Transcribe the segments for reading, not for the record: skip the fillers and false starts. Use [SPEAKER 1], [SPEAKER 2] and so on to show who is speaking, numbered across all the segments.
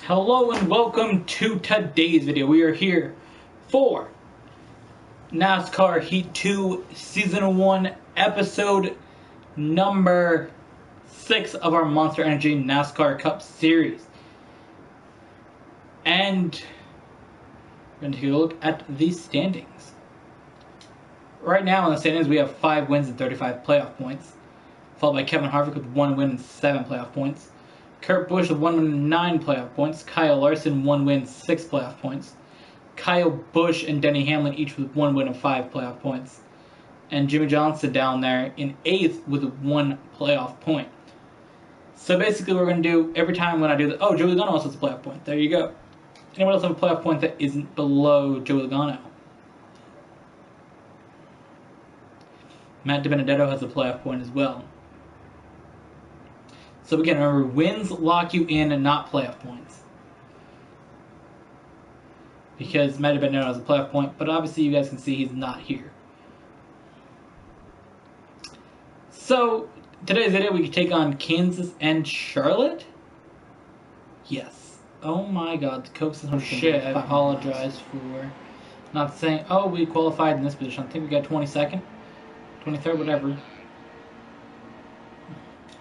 [SPEAKER 1] Hello and welcome to today's video. We are here for NASCAR Heat 2 Season 1 Episode number 6 of our Monster Energy NASCAR Cup Series. And we're going to take a look at the standings. Right now in the standings we have 5 wins and 35 playoff points, followed by Kevin Harvick with 1 win and 7 playoff points. Kurt Busch with 1 win and 9 playoff points. Kyle Larson 1 win, 6 playoff points. Kyle Busch and Denny Hamlin each with 1 win and 5 playoff points. And Jimmy Johnson down there in 8th with 1 playoff point. So basically we're going to do, every time when I do the, oh, Joey Logano also has a playoff point. There you go. Anyone else have a playoff point that isn't below Joey Logano? Matt DiBenedetto has a playoff point as well. So again, remember, wins lock you in and not playoff points. Because Matt DiBenedetto has a playoff point, but obviously you guys can see he's not here. So, today's video we can take on Kansas and Charlotte? Yes. Oh my god, the Coke system. Oh shit, I apologize for not saying, oh, we qualified in this position. I think we got 22nd, 23rd, whatever.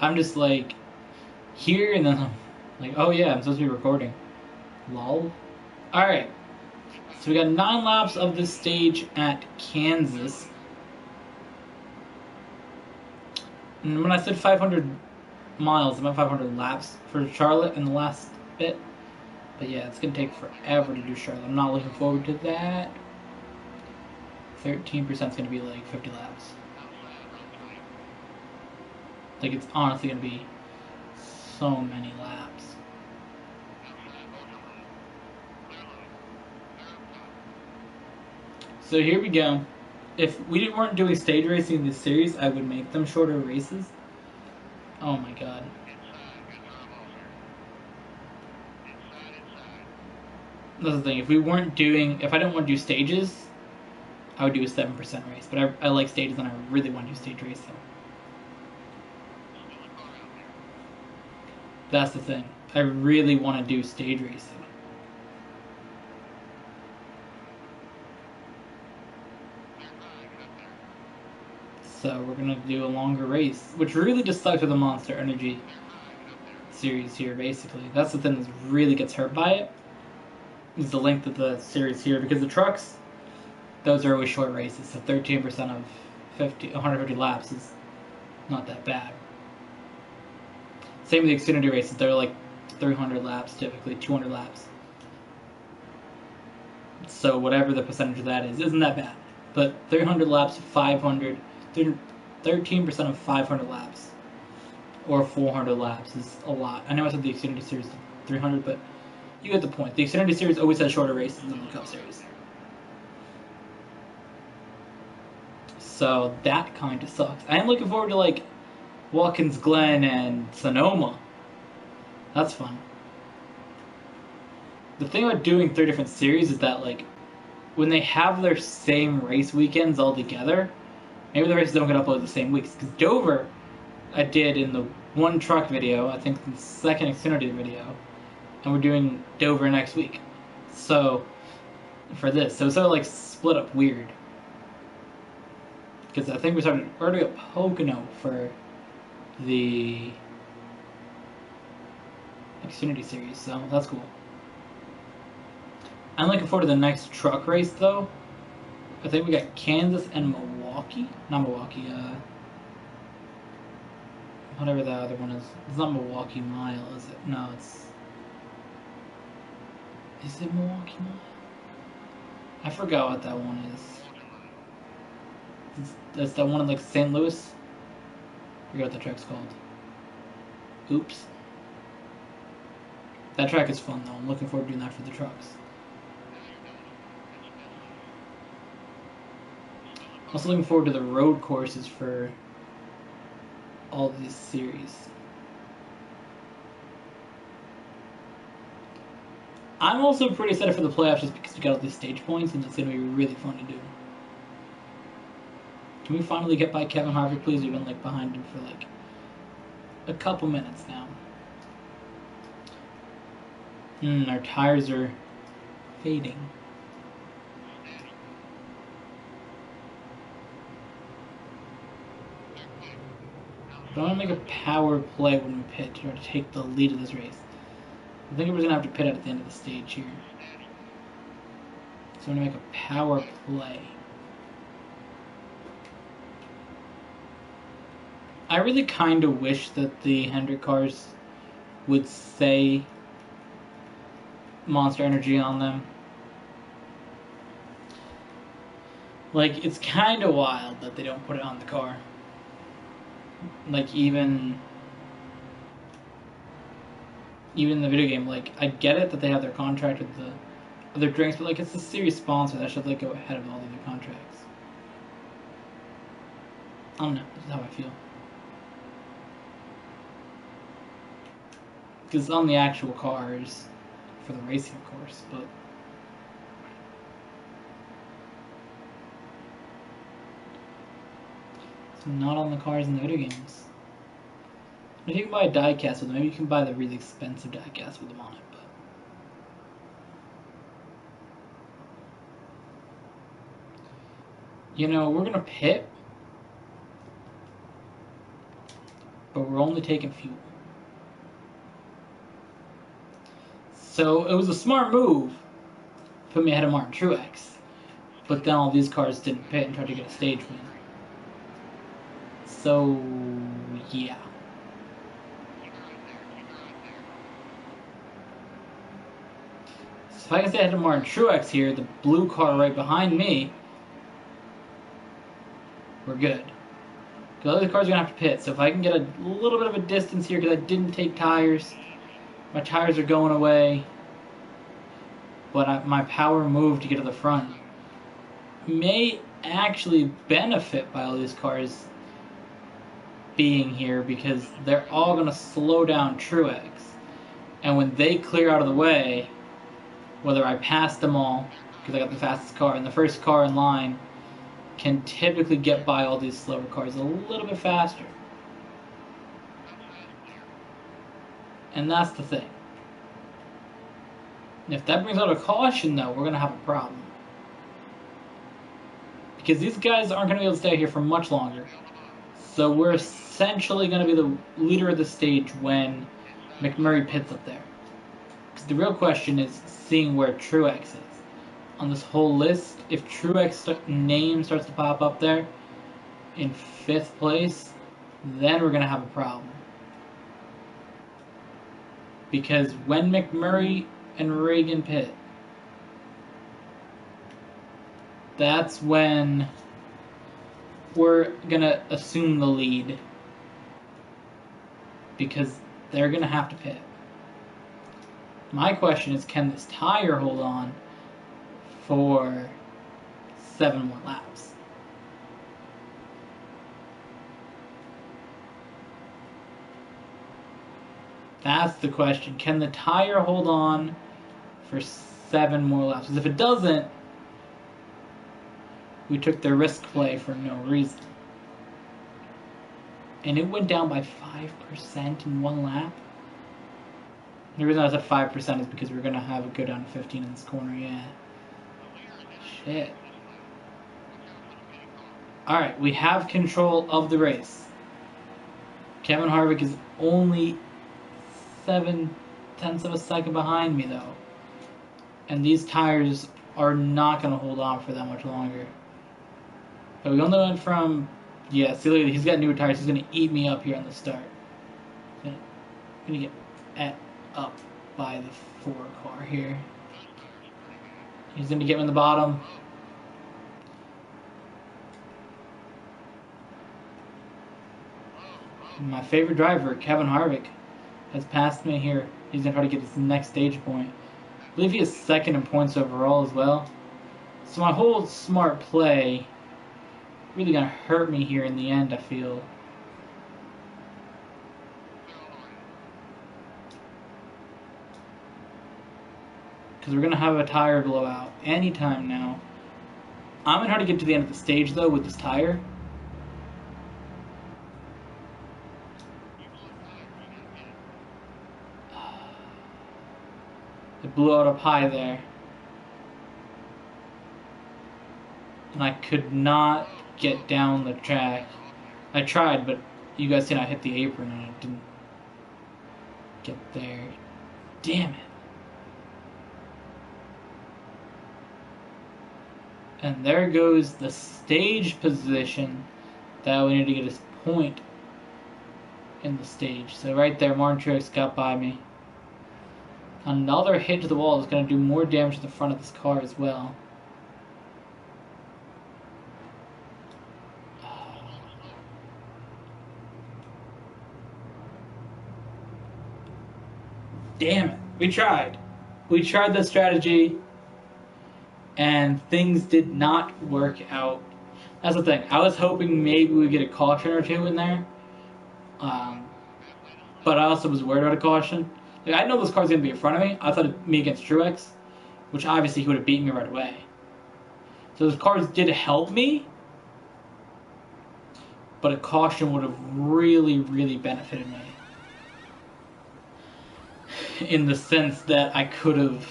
[SPEAKER 1] I'm just like here, and then I'm like, oh yeah, I'm supposed to be recording. Lol. Alright. So we got 9 laps of this stage at Kansas. And when I said 500 miles, I meant 500 laps for Charlotte in the last bit. But yeah, it's going to take forever to do Charlotte. I'm not looking forward to that. 13% is going to be like 50 laps. Like, it's honestly going to be so many laps. So here we go. If we weren't doing stage racing in this series, I would make them shorter races. Oh my god. That's the thing. If I didn't want to do stages, I would do a 7% race. But I like stages and I really want to do stage racing. That's the thing. I really want to do stage racing. So we're going to do a longer race, which really just sucks with the Monster Energy series here, basically. That's the thing that really gets hurt by it, is the length of the series here. Because the trucks, those are always short races, so 13% of 150 laps is not that bad. Same with the Xfinity races, they're like 300 laps typically, 200 laps. So whatever the percentage of that is, isn't that bad. But 300 laps, 500, 13% of 500 laps, or 400 laps is a lot. I know I said the Xfinity series 300, but you get the point. The Xfinity series always has shorter races than the Cup series. So that kind of sucks. I am looking forward to like Watkins Glen and Sonoma. That's fun. The thing about doing 3 different series is that, like, when they have their same race weekends all together, maybe the races don't get uploaded the same weeks. Because Dover, I did in the one truck video, I think the second Xfinity video, and we're doing Dover next week. So, for this. So it's sort of like split up weird. Because I think we already got Pocono for the Xfinity series, so that's cool. I'm looking forward to the next truck race, though. I think we got Kansas and Milwaukee. Not Milwaukee, whatever the other one is. It's not Milwaukee Mile, is it? No, it's... Is it Milwaukee Mile? I forgot what that one is. That's that one in, like, St. Louis? I forgot what the track's called. Oops. That track is fun, though. I'm looking forward to doing that for the trucks. I'm also looking forward to the road courses for all these series. I'm also pretty excited for the playoffs just because we got all these stage points and it's going to be really fun to do. Can we finally get by Kevin Harvick, please? We've been like behind him for like a couple minutes now. Our tires are fading. But I want to make a power play when we pit to try to take the lead of this race. I think we're going to have to pit out at the end of the stage here. So I'm going to make a power play. I really kind of wish that the Hendrick cars would say Monster Energy on them. Like, it's kind of wild that they don't put it on the car. Like, even in the video game, like, I get it that they have their contract with the other drinks, but like, it's a serious sponsor that should like go ahead of all the other contracts. I don't know. This is how I feel. Because on the actual cars, for the racing, of course, but it's not on the cars in the video games. If you can buy a diecast with them, maybe you can buy the really expensive diecast with them on it. But you know, we're gonna pit, but we're only taking fuel. So it was a smart move, put me ahead of Martin Truex, but then all these cars didn't pit and tried to get a stage win. So yeah. So if I can stay ahead of Martin Truex here, the blue car right behind me, we're good. The other cars are going to have to pit, so if I can get a little bit of a distance here, because I didn't take tires, my tires are going away, but my power move to get to the front may actually benefit by all these cars being here, because they're all going to slow down Truex, and when they clear out of the way, whether I pass them all, because I got the fastest car, and the first car in line can typically get by all these slower cars a little bit faster. And that's the thing. And if that brings out a caution, though, we're going to have a problem. Because these guys aren't going to be able to stay here for much longer. So we're essentially going to be the leader of the stage when McMurray pits up there. Because the real question is seeing where Truex is. On this whole list, if Truex's name starts to pop up there in 5th place, then we're going to have a problem. Because when McMurray and Reagan pit, that's when we're going to assume the lead. Because they're going to have to pit. My question is, can this tire hold on for 7 more laps? That's the question. Can the tire hold on for 7 more laps? Because if it doesn't, we took the risk play for no reason. And it went down by 5% in 1 lap. The reason I said 5% is because we're going to have it go down to 15 in this corner, yeah. Shit. Alright, we have control of the race. Kevin Harvick is only 7/10 of a second behind me, though. And these tires are not going to hold on for that much longer. But we only went from... Yeah, see, look, he's got newer tires. He's going to eat me up here on the start. He's going to get up by the 4 car here. He's going to get me in the bottom. My favorite driver, Kevin Harvick, has passed me here. He's going to try to get his next stage point. I believe he is 2nd in points overall as well. So my whole smart play really going to hurt me here in the end, I feel. Because we're going to have a tire blowout anytime now. I'm going to try to get to the end of the stage, though, with this tire. It blew out up high there. And I could not get down the track. I tried, but you guys seen I hit the apron and I didn't get there. Damn it. And there goes the stage position that we need to get his point in the stage. So right there, Martin Truex got by me. Another hit to the wall is going to do more damage to the front of this car as well. Damn it. We tried. We tried the strategy, and things did not work out. That's the thing. I was hoping maybe we'd get a caution or two in there. But I also was worried about a caution. Like, I know this car's going to be in front of me. I thought it'd me against Truex, which obviously he would have beaten me right away. So those cars did help me, but a caution would have really, really benefited me. In the sense that I could have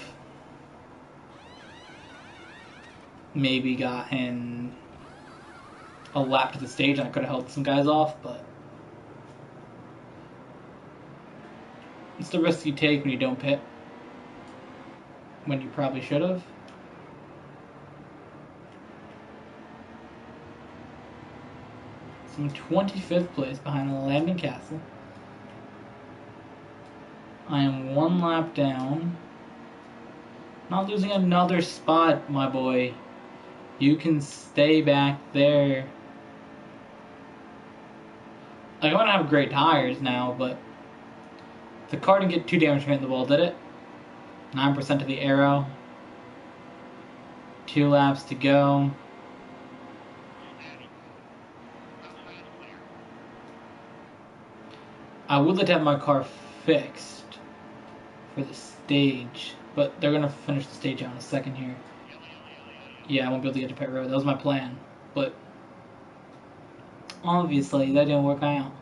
[SPEAKER 1] maybe gotten a lap to the stage and I could have held some guys off, but it's the risk you take when you don't pit, when you probably should have. So I'm 25th place behind Landon Castle. I am one lap down. Not losing another spot, my boy. You can stay back there. Like, I'm gonna have great tires now, but the car didn't get too damaged from hitting the wall, did it? 9% to the aero. 2 laps to go. I would like to have my car fixed for the stage, but they're gonna finish the stage out in a second here. Yeah, I won't be able to get to pit road. That was my plan, but obviously that didn't work out.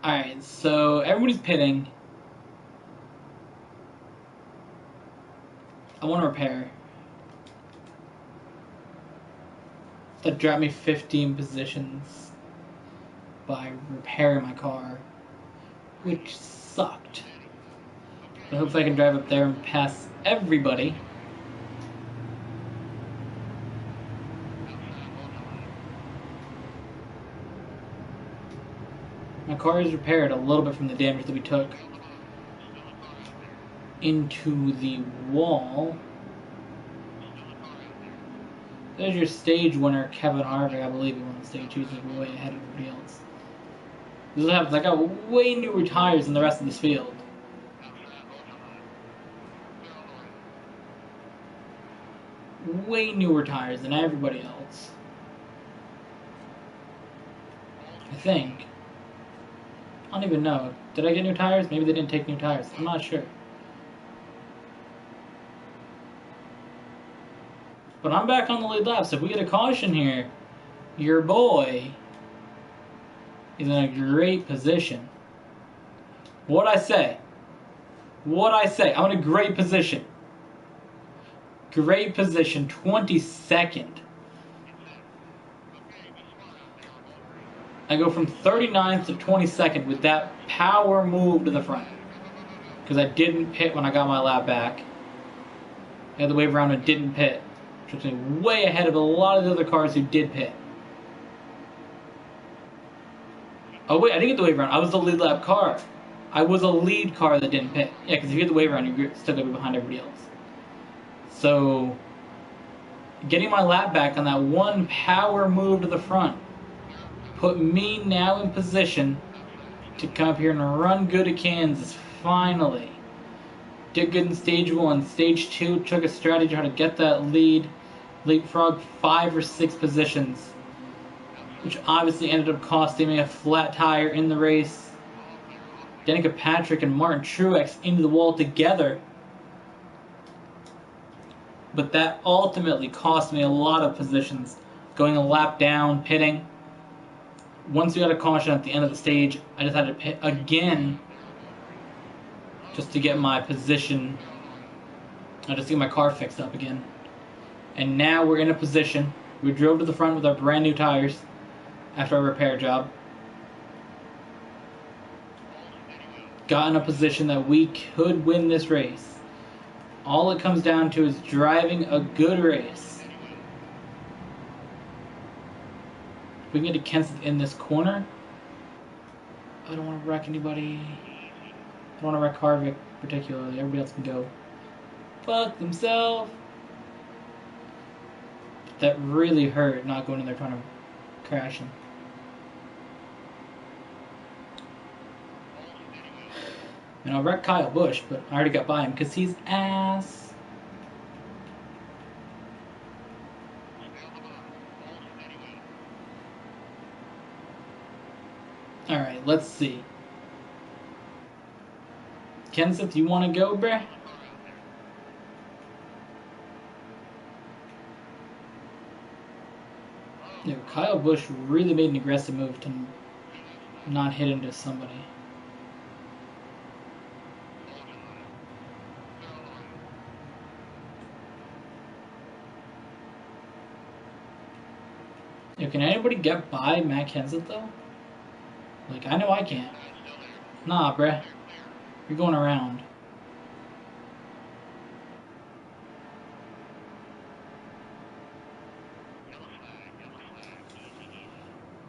[SPEAKER 1] Alright, so everybody's pitting. I want to repair. That dropped me 15 positions by repairing my car, which sucked. But hopefully I can drive up there and pass everybody. My car is repaired a little bit from the damage that we took into the wall. There's your stage winner, Kevin Harvick. I believe he won the stage. He was way ahead of everybody else. This is what happens. I got way newer tires than the rest of this field. Way newer tires than everybody else. I think. I don't even know. Did I get new tires? Maybe they didn't take new tires. I'm not sure. But I'm back on the lead lap, so if we get a caution here, your boy is in a great position. What'd I say? What'd I say? I'm in a great position. Great position, 22nd. I go from 39th to 22nd with that power move to the front. Because I didn't pit when I got my lap back. I had the wave around and didn't pit. Which puts me way ahead of a lot of the other cars who did pit. Oh wait, I didn't get the wave around. I was the lead lap car. I was a lead car that didn't pit. Yeah, because if you get the wave around, you're still going to be behind everybody else. So, getting my lap back on that one power move to the front put me now in position to come up here and run good at Kansas, finally. Did good in stage 1. Stage 2, took a strategy how to get that lead. Leapfrog 5 or 6 positions, which obviously ended up costing me a flat tire in the race. Danica Patrick and Martin Truex into the wall together. But that ultimately cost me a lot of positions. Going a lap down, pitting. Once we got a caution at the end of the stage, I just had to pit again just to get my position. I just get my car fixed up again. And now we're in a position. We drove to the front with our brand new tires after our repair job. Got in a position that we could win this race. All it comes down to is driving a good race. If we can get to Kenseth in this corner. I don't want to wreck anybody. I don't want to wreck Harvick particularly. Everybody else can go fuck themselves. That really hurt not going in there trying to crash him. And I'll wreck Kyle Busch, but I already got by him because he's ass. Alright, let's see. Kenseth, you want to go, bruh? Yeah, Kyle Busch really made an aggressive move to not hit into somebody. Yeah, can anybody get by Matt Kenseth though? Like, I know I can't. Nah, bruh. You're going around.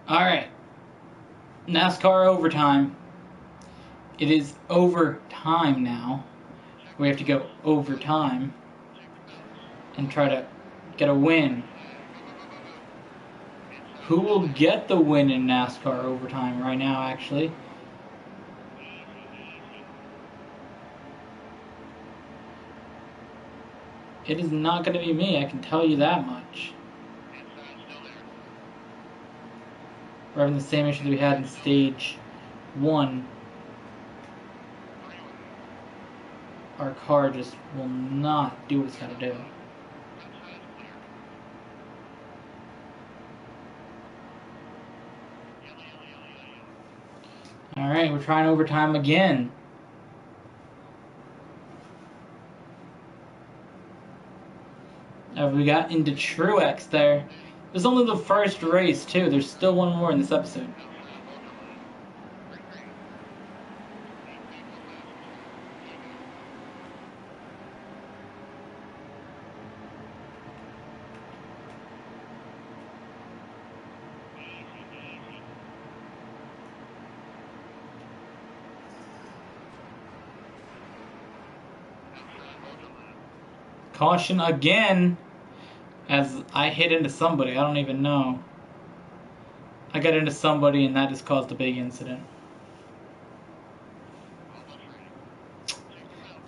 [SPEAKER 1] Alright. NASCAR overtime. It is overtime now. We have to go overtime and try to get a win. Who will get the win in NASCAR overtime right now, actually? It is not going to be me, I can tell you that much. We're having the same issue that we had in stage 1. Our car just will not do what it's got to do. Alright, we're trying overtime again. We got into Truex there. It was only the first race, too. There's still one more in this episode. Caution again, as I hit into somebody. I don't even know. I got into somebody and that just caused a big incident.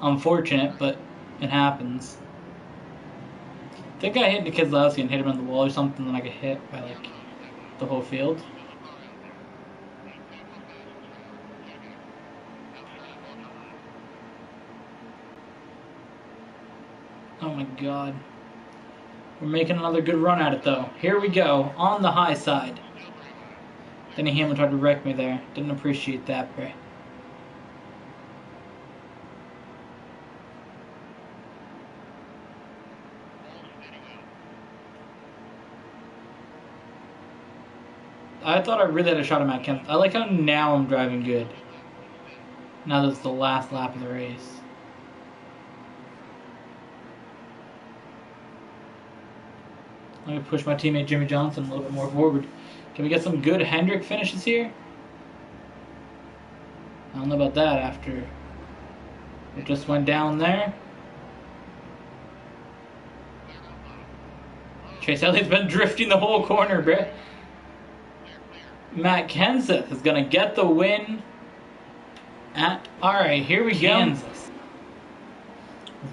[SPEAKER 1] Unfortunate, but it happens. I think I hit into Keselowski and hit him on the wall or something, and I got hit by like the whole field. Oh my god. We're making another good run at it though. Here we go, on the high side. Denny Hamlin tried to wreck me there. Didn't appreciate that, bro. I thought I really had a shot at Matt Kenseth. I like how now I'm driving good. Now that it's the last lap of the race. I'm going to push my teammate Jimmy Johnson a little bit more forward. Can we get some good Hendrick finishes here? I don't know about that after it just went down there. Chase Elliott's been drifting the whole corner, bruh. Matt Kenseth is going to get the win at... Alright, here we go. Kansas.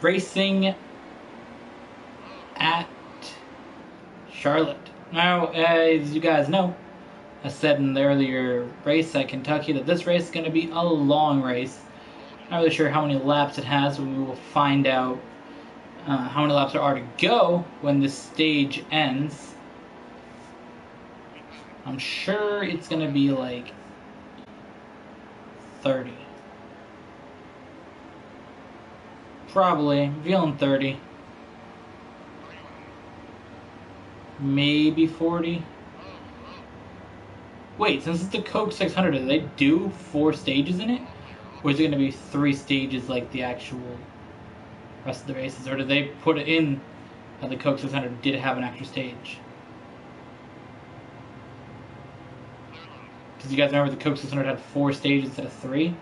[SPEAKER 1] Racing at Charlotte. Now, as you guys know, I said in the earlier race at Kentucky that this race is going to be a long race. Not really sure how many laps it has, but we will find out how many laps there are to go when this stage ends. I'm sure it's going to be like 30. Probably. I'm feeling 30. Maybe 40. Wait, since it's the Coke 600, do they do 4 stages in it? Or is it going to be 3 stages like the actual rest of the races? Or did they put it in that the Coke 600 did have an extra stage? Because you guys remember the Coke 600 had 4 stages instead of 3?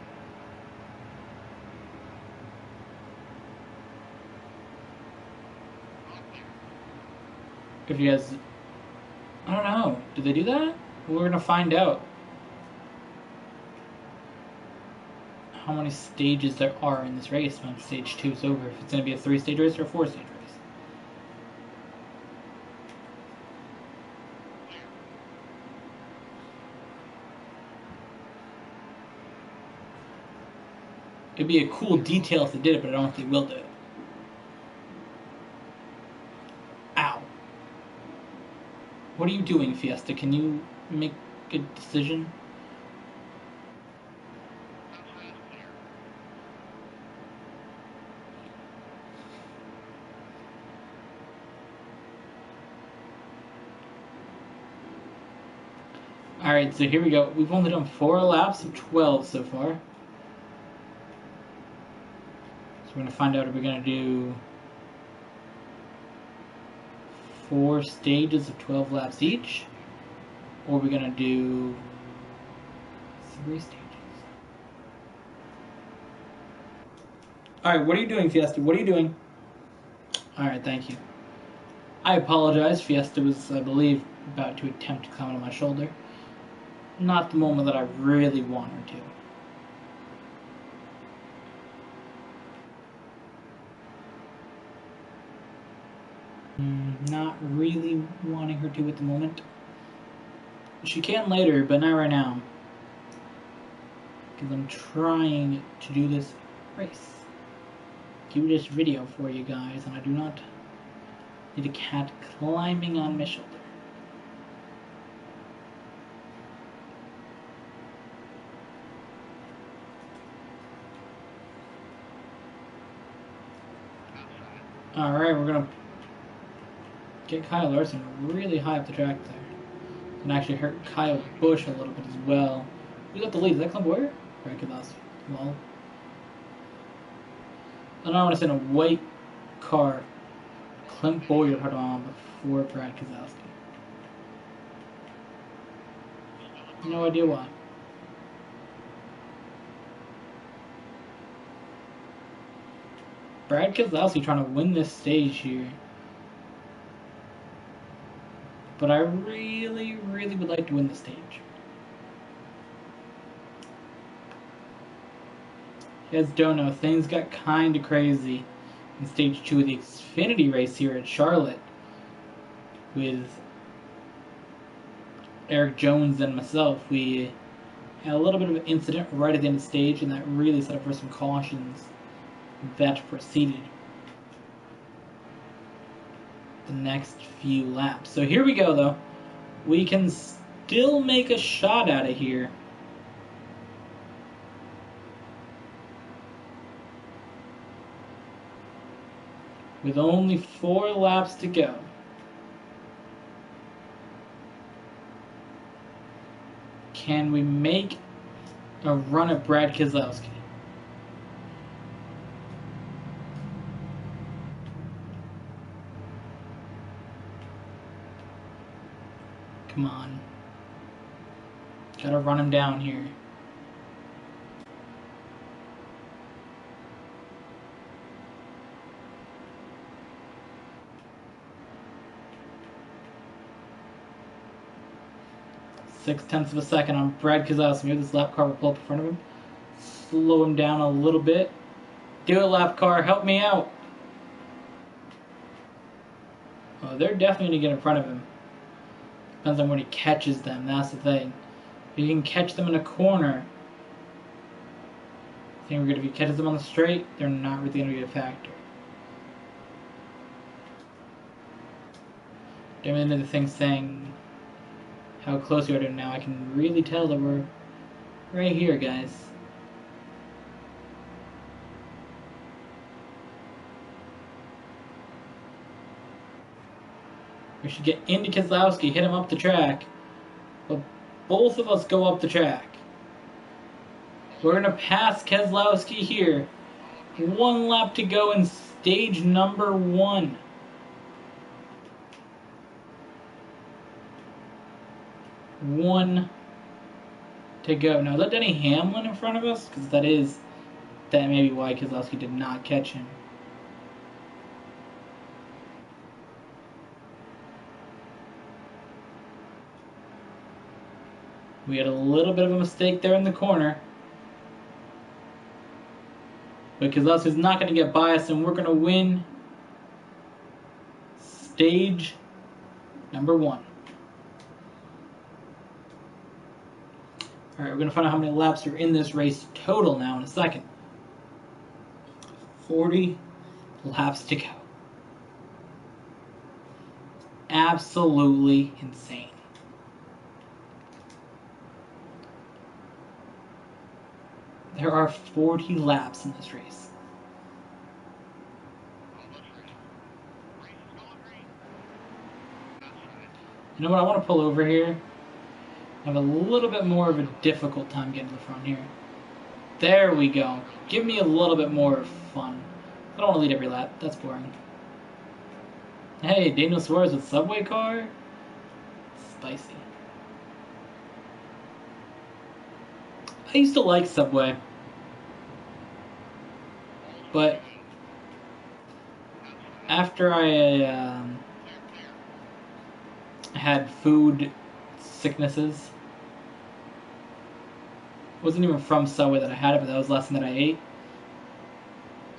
[SPEAKER 1] If you guys... I don't know. Did they do that? We're going to find out how many stages there are in this race when stage 2 is over. If it's going to be a 3-stage race or a 4-stage race. It'd be a cool detail if they did it, but I don't know if they will do it. Ow. What are you doing, Fiesta? Can you make a decision? Alright, so here we go. We've only done 4 laps of 12 so far. So we're going to find out if we're going to do 4 stages of 12 laps each, or we're going to do 3 stages. Alright, what are you doing, Fiesta? What are you doing? Alright, thank you. I apologize. Fiesta was, I believe, about to attempt to climb on my shoulder. Not the moment that I really want her to. Not really wanting her to at the moment. She can later, but not right now. Because I'm trying to do this race. Do this video for you guys, and I do not need a cat climbing on my shoulder. Alright, we're gonna get Kyle Larson really high up the track there. And actually hurt Kyle Busch a little bit as well. Who's got the lead? Is that Clint Boyer? Right, Kowalski. Well, I don't want to send a white car. Clint Boyer had on before Brad Keselowski. No idea why. Brad Keselowski trying to win this stage here. But I really, really would like to win the stage. You guys don't know, things got kind of crazy in stage 2 of the Xfinity race here at Charlotte with Eric Jones and myself. We had a little bit of an incident right at the end of the stage, and that really set up for some cautions that proceeded the next few laps. So here we go, though. We can still make a shot out of here. With only 4 laps to go. Can we make a run at Brad Keselowski? Come on. Gotta run him down here. Six-tenths of a second on Brad Keselowski. Maybe this lap car will pull up in front of him. Slow him down a little bit. Do it, lap car. Help me out. Oh, they're definitely going to get in front of him. Depends on when he catches them. That's the thing. If he can catch them in a corner, I think we're good. If he catches them on the straight, they're not really going to be a factor. Damn into the thing saying how close we are to him now. I can really tell that we're right here, guys. We should get into Keselowski, hit him up the track. But both of us go up the track. We're going to pass Keselowski here. 1 lap to go in stage number 1. One to go. Now, is that Denny Hamlin in front of us? Because that may be why Keselowski did not catch him. We had a little bit of a mistake there in the corner. But Keselowski's not going to get by us, and we're going to win stage number 1. Alright, we're going to find out how many laps are in this race total now in a second. 40 laps to go. Absolutely insane. There are 40 laps in this race. You know what? I want to pull over here. I have a little bit more of a difficult time getting to the front here. There we go. Give me a little bit more fun. I don't want to lead every lap. That's boring. Hey, Daniel Suarez with Subway car? Spicy. I used to like Subway. But after I had food sicknesses, it wasn't even from Subway that I had it, but that was the last thing that I ate.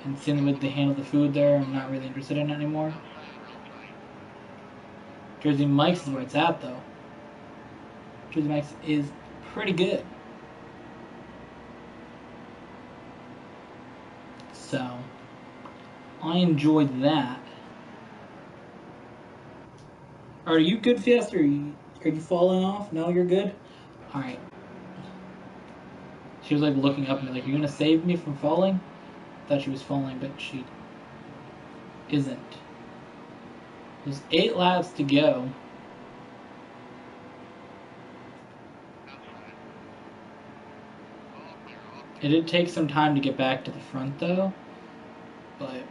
[SPEAKER 1] And seeing the way they handle the food there, I'm not really interested in it anymore. Jersey Mike's is where it's at, though. Jersey Mike's is pretty good. So, I enjoyed that. Are you good, Fiesta? Are you falling off? No, you're good? Alright. She was like looking up at me like, "You're gonna save me from falling?" I thought she was falling, but she isn't. There's 8 laps to go. It did take some time to get back to the front, though. But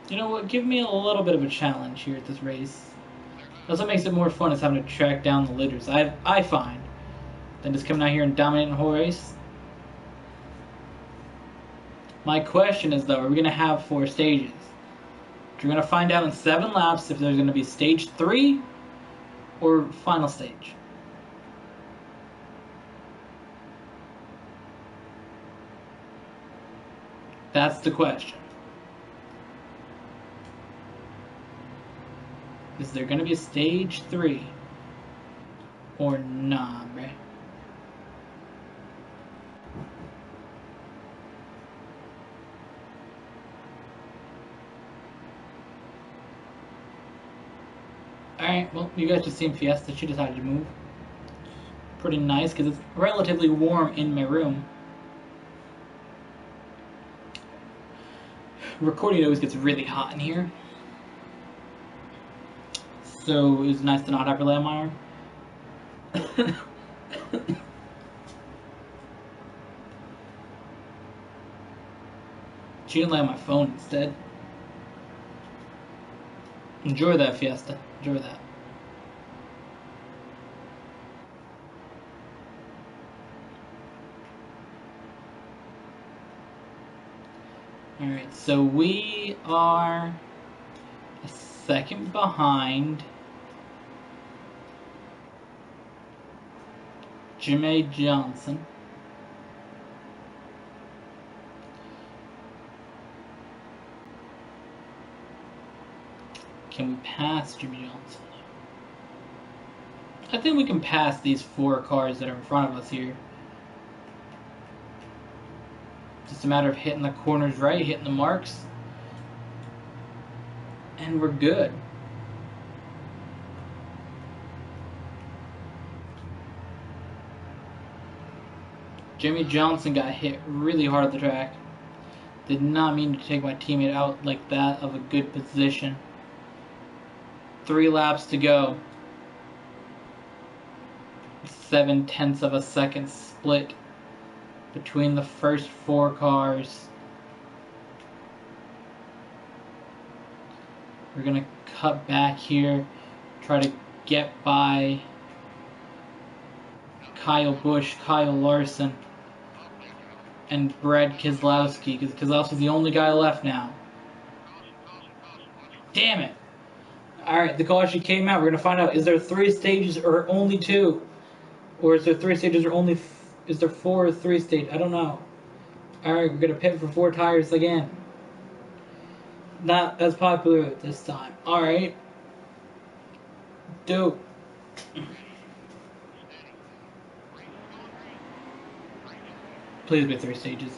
[SPEAKER 1] you know what? Give me a little bit of a challenge here at this race. That's what makes it more fun, is having to track down the leaders. I find than just coming out here and dominating the whole race. My question is, though, are we going to have 4 stages? We're going to find out in 7 laps if there's going to be stage 3 or final stage. That's the question. Is there going to be a stage 3 or nah, bruh? Alright, well, you guys just seen Fiesta. She decided to move. Pretty nice, because it's relatively warm in my room. Recording always gets really hot in here. So it was nice to not have to lay on my arm. She can lay on my phone instead. Enjoy that, Fiesta. Enjoy that. Alright, so we are a second behind Jimmy Johnson. Can we pass Jimmy Johnson? I think we can pass these 4 cars that are in front of us here. Just a matter of hitting the corners right, hitting the marks, and we're good. Jimmy Johnson got hit really hard at the track. Did not mean to take my teammate out like that of a good position. 3 laps to go. 7/10 of a second split between the first 4 cars. We're going to cut back here, try to get by Kyle Busch, Kyle Larson, and Brad Keselowski, because Keselowski's the only guy left now. Damn it! Alright, the call actually came out. We're going to find out, is there 3 stages or only 2? Or is there 3 stages or only... is there 4 or 3 stages? I don't know. Alright, we're going to pit for 4 tires again. Not as popular this time. Alright. Dope. Please be 3 stages.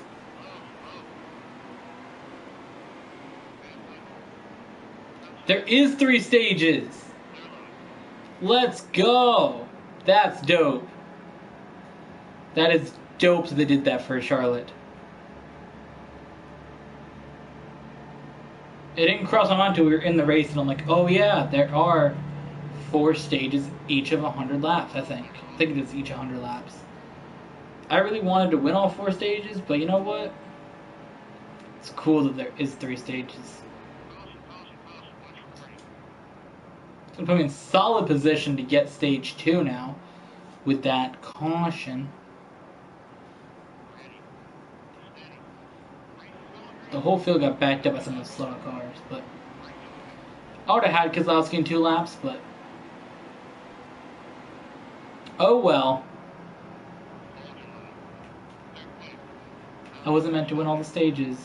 [SPEAKER 1] There is 3 stages! Let's go! That's dope. That is dope that they did that for Charlotte. It didn't cross my mind until we were in the race, and I'm like, oh yeah, there are 4 stages, each of 100 laps, I think. I think it is each 100 laps. I really wanted to win all 4 stages, but you know what? It's cool that there is 3 stages. It's going to put me in solid position to get stage 2 now, with that caution. The whole field got backed up by some of the slower cars, but I would have had Keselowski in 2 laps, but oh well. I wasn't meant to win all the stages.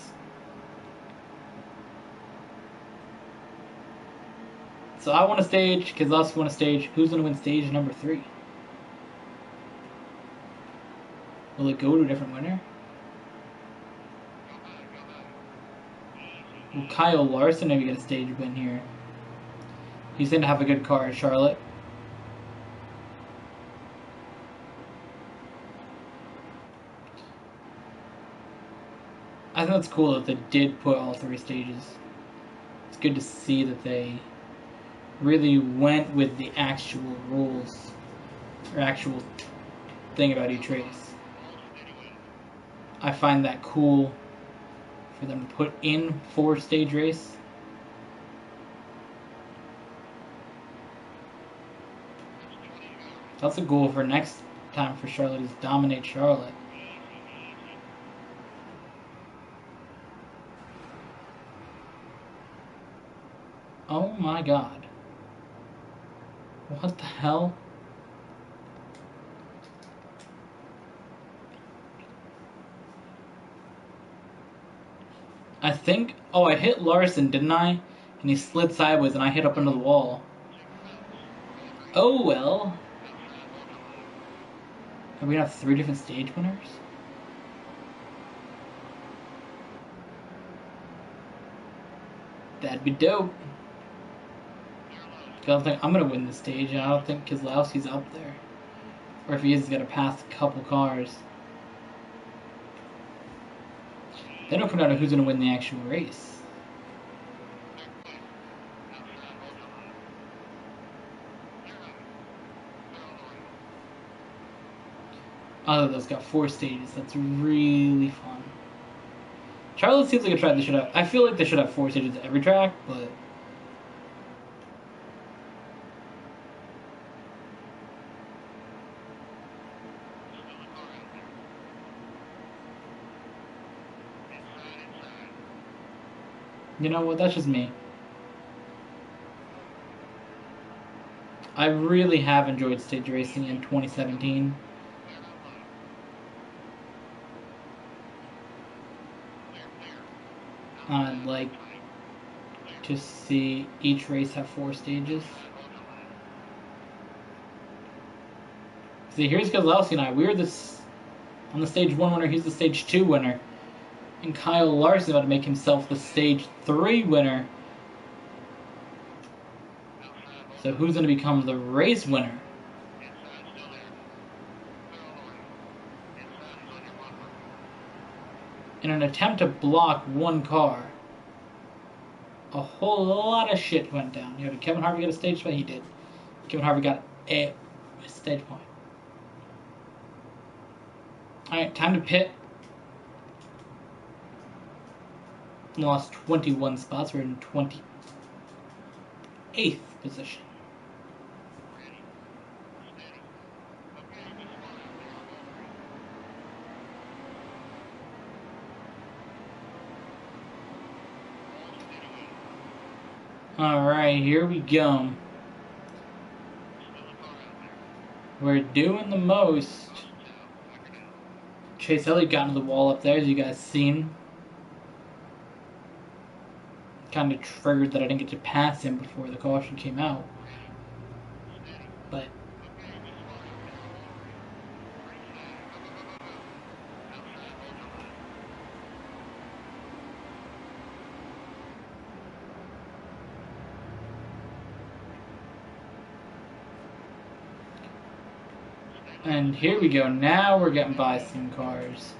[SPEAKER 1] So I want a stage, Keselowski won a stage. Who's going to win stage number 3? Will it go to a different winner? Will Kyle Larson maybe get a stage win here? He's going to have a good car at Charlotte. I think that's cool that they did put all 3 stages. It's good to see that they really went with the actual rules, or actual thing about each race. I find that cool for them to put in 4-stage race. That's a goal for next time for Charlotte, is dominate Charlotte. Oh my god. What the hell? I think... oh, I hit Larson, didn't I? And he slid sideways and I hit up into the wall. Oh well. Are we gonna have 3 different stage winners? That'd be dope. I don't think I'm gonna win this stage, and I don't think Keselowski's up there. Or if he is, he's gotta pass a couple cars. Then it'll come down to who's gonna win the actual race. Other those got 4 stages. That's really fun. Charlotte seems like a track they should have. I feel like they should have 4 stages at every track, but you know what? That's just me. I really have enjoyed stage racing in 2017. I'd like to see each race have 4 stages. See, here's Keselowski and I. We're this on the stage 1 winner. He's the stage 2 winner. And Kyle Larson about to make himself the stage 3 winner. So who's going to become the race winner? In an attempt to block 1 car. a whole lot of shit went down. You know, did Kevin Harvick get a stage point? He did. Kevin Harvick got a stage point. Alright, time to pit. Lost 21 spots. We're in 28th position. Alright, here we go. We're doing the most. Chase Elliott got into the wall up there, as you guys seen. Kind of triggered that I didn't get to pass him before the caution came out. But and here we go. Now we're getting by some cars.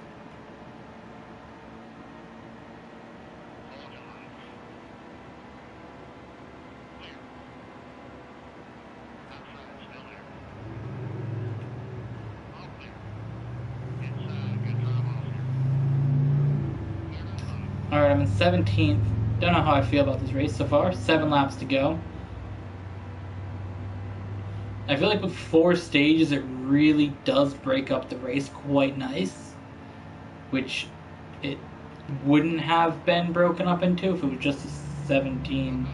[SPEAKER 1] Alright, I'm in 17th. Don't know how I feel about this race so far. 7 laps to go. I feel like with 4 stages, it really does break up the race quite nice. Which it wouldn't have been broken up into if it was just a 17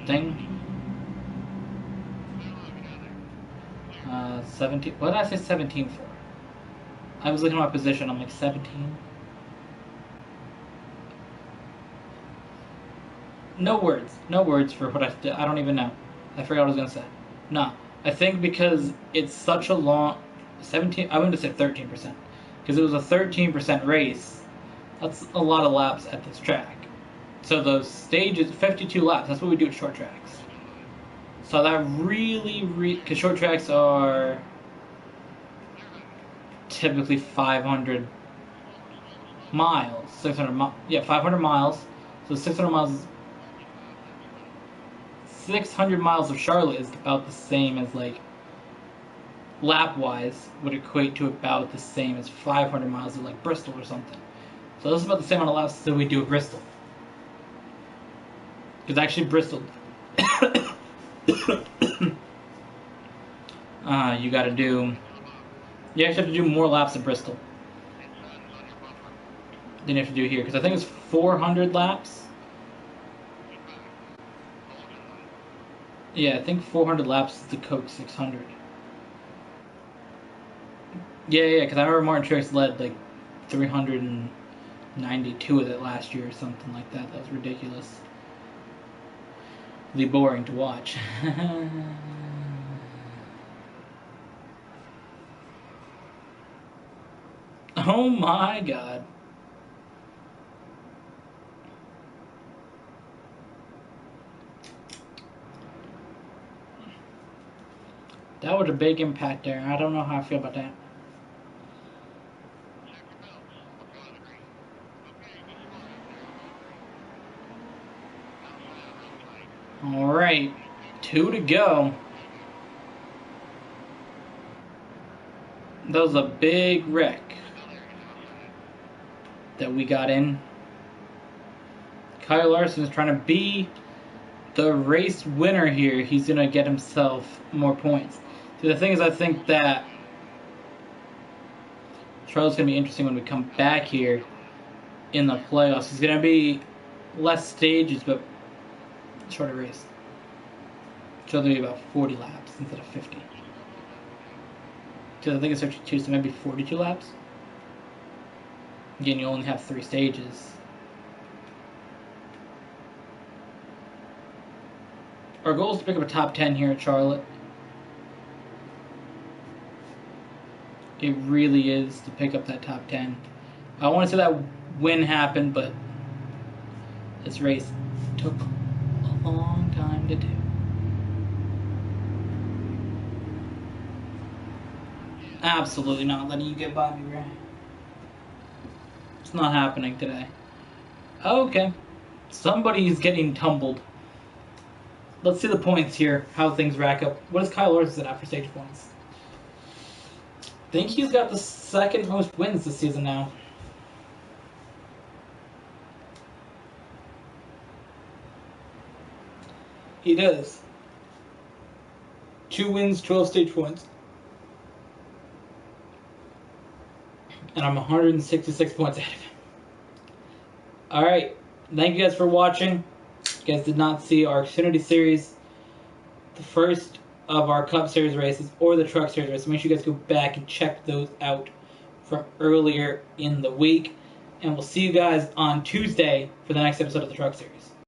[SPEAKER 1] thing. 17. What did I say 17 for? I was looking at my position. I'm like 17. No words. No words for what I did. I don't even know. I forgot what I was going to say. No. I think because it's such a long... 17... I wanted to say 13%. Because it was a 13% race. That's a lot of laps at this track. So those stages... 52 laps. That's what we do at short tracks. So that really... Because short tracks are... typically 500 miles. 600 miles. Yeah, 500 miles. So 600 miles is... 600 miles of Charlotte is about the same as, like, lap-wise, would equate to about the same as 500 miles of, like, Bristol or something. So this is about the same amount of laps that we do at Bristol. Because actually Bristol... you gotta do... You actually have to do more laps at Bristol than you have to do here. Because I think it's 400 laps. Yeah, I think 400 laps is the Coke 600. Yeah, because I remember Martin Truex led like 392 of it last year or something like that. That was ridiculously boring to watch. Oh my god. That was a big impact there. I don't know how I feel about that. Alright, 2 to go. That was a big wreck that we got in. Kyle Larson is trying to be the race winner here. He's going to get himself more points. See, the thing is, I think that Charlotte's going to be interesting when we come back here in the playoffs. It's going to be less stages, but shorter race. So there'll be about 40 laps instead of 50. Because I think it's 32, so maybe 42 laps. Again, you only have 3 stages. Our goal is to pick up a top 10 here at Charlotte. It really is to pick up that top 10. I want to see that win happen, but this race took a long time to do. Absolutely not letting you get by me, Ray. It's not happening today. Okay. Somebody's getting tumbled. Let's see the points here, how things rack up. What is Kyle Larson at for stage points? I think he's got the second most wins this season now. He does. 2 wins, 12 stage points. And I'm 166 points ahead of him. Alright, thank you guys for watching. If you guys did not see our Xfinity Series, the first of our Cup Series races, or the Truck Series races, make sure you guys go back and check those out from earlier in the week. And we'll see you guys on Tuesday for the next episode of the Truck Series.